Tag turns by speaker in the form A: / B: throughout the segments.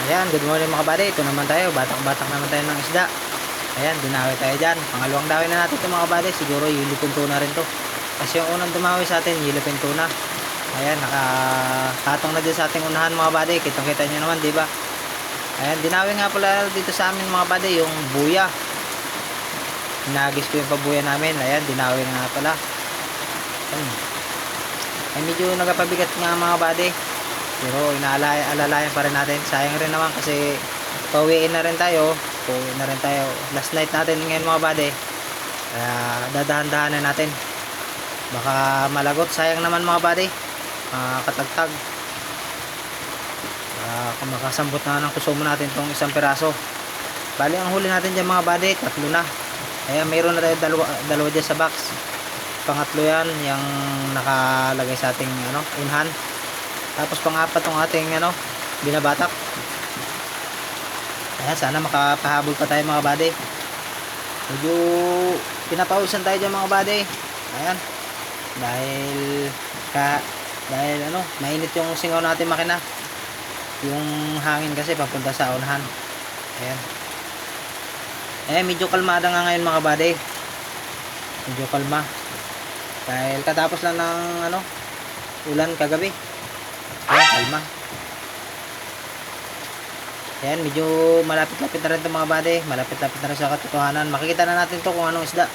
A: Ayan, good morning mga buddy. Ito naman tayo, batak-batak naman tayo ng isda. Ayan, dinawi tayo dyan. Pangalawang dawi na natin ito mga buddy. Siguro yellow tuna rin to. Kasi yung unang dumawi sa atin, yellow tuna. Ayan, nakakatong na dyan sa ating unahan mga buddy. Kitang-kita nyo naman, di ba? Ayan, dinawi nga pala dito sa amin mga buddy, yung buya. Hinagis ko yung pabuya namin. Ayan, dinawi nga pala. Ayan. Ay medyo nagapabigat nga mga buddy. Pero alalayan pa rin natin. Sayang rin naman kasi pauwiin na rin tayo. Last night natin ngayon mga buddy. Kaya dadahan-dahanan natin. Baka malagot. Sayang naman mga buddy. Katagtag. Kung makasambot na ng kusumo natin itong isang piraso. Bali ang huli natin dyan mga buddy, 3 na. Kaya mayroon na tayo dalawa dyan sa box. Pangatlo yan, yung nakalagay sa ating unahan. Tapos pang-apat tong ating binabatak. Ayan, sana makapahabol pa tayo mga buddy. Medyo pinapawisan tayo dyan mga buddy. Ayan. Dahil mainit yung singaw natin makina. Yung hangin kasi papunta sa unahan. Ayan. Medyo kalmada nga ngayon mga buddy. Medyo kalma. Dahil katapos lang ng ulan kagabi. Ayan, kalma. Ayan, medyo malapit-lapit na rin ito mga buddy. Malapit-lapit na rin sa katotohanan. Makikita na natin to kung anong isda.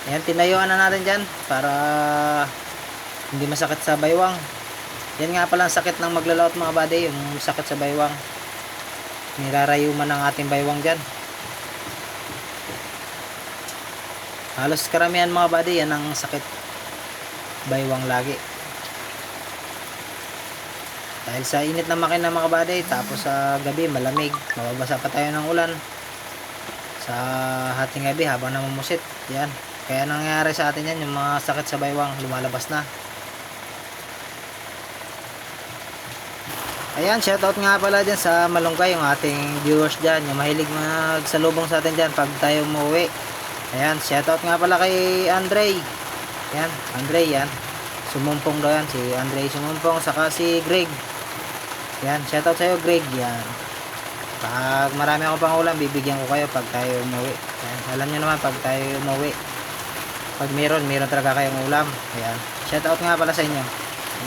A: Ayan, tinayuan na natin dyan para hindi masakit sa baywang. Yan nga pala ang sakit ng maglalaot mga buddy. Yung sakit sa baywang. Nirarayuman ng ating baywang dyan. Halos karamihan mga buddy, yan ang sakit baywang lagi. Dahil sa init na makina mga buddy, tapos sa gabi malamig, mababasa pa tayo ng ulan sa hating gabi habang namumusit. Yan. Kaya nangyayari sa atin yan, yung mga sakit sa baywang lumalabas na. Ayan, shoutout nga pala dyan sa Malunggay, yung ating viewers dyan, yung mahilig magsalubong sa atin dyan pag tayo umuwi. Ayan, shoutout nga pala kay Andre. Ayan, Andre yan. Sumumpong daw yan, si Andre Sumumpong, saka si Greg. Yan, shoutout sa'yo Greg. Yan. Pag marami ako pang ulam, bibigyan ko kayo pag tayo umuwi. Yan. Alam nyo naman pag tayo umuwi, pag meron talaga kayong ulam. Ayan. Shoutout nga pala sa inyo.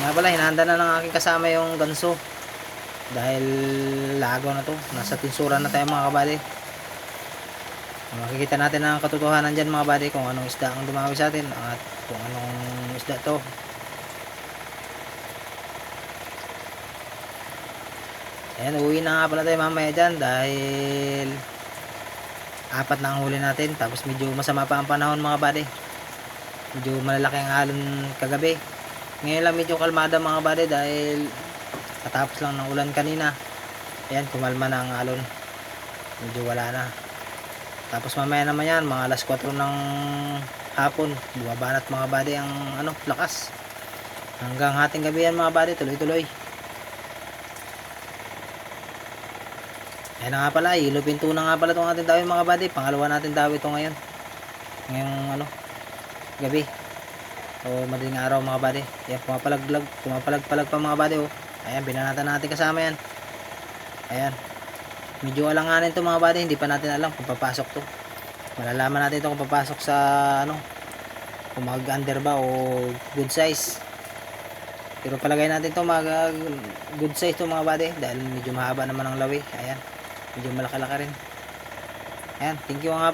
A: Nga pala, hinahanda na ng aking kasama yung ganso. Dahil lagaw na to. Nasa tinsura na tayo mga kabady. Makikita natin ang katotohanan dyan mga buddy, kung anong isda ang dumawi sa atin at kung anong isda to. Ayan, uwi na nga pala tayo mamaya dyan dahil 4 na ang huli natin. Tapos medyo masama pa ang panahon mga buddy. Medyo malalaki ang alon kagabi. Ngayon lang medyo kalmada mga buddy dahil katapos lang ng ulan kanina. Ayan, kumalma na ang alon. Medyo wala na. Tapos mamaya naman yan, mga alas 4 ng hapon, bumabanat mga buddy ang lakas. Hanggang hating gabi yan mga buddy, tuloy-tuloy. Ayan na nga pala, yellow tuna nga pala itong ating dawi mga buddy. Pangalawa natin dawi ito ngayon. Ngayong gabi. O madaling araw mga buddy. Ayan, pumapalag pa mga buddy. Oh. Ayan, binanatan natin kasama yan. Ayan. Medyo alanganin to mga buddy, hindi pa natin alam kung papasok to. Malalaman natin ito kung papasok sa kung mag-under ba o good size. Pero palagay natin to good size to mga buddy dahil medyo mahaba naman ang lawi. Ayan, medyo malaki-laki rin. Ayan, thank you nga.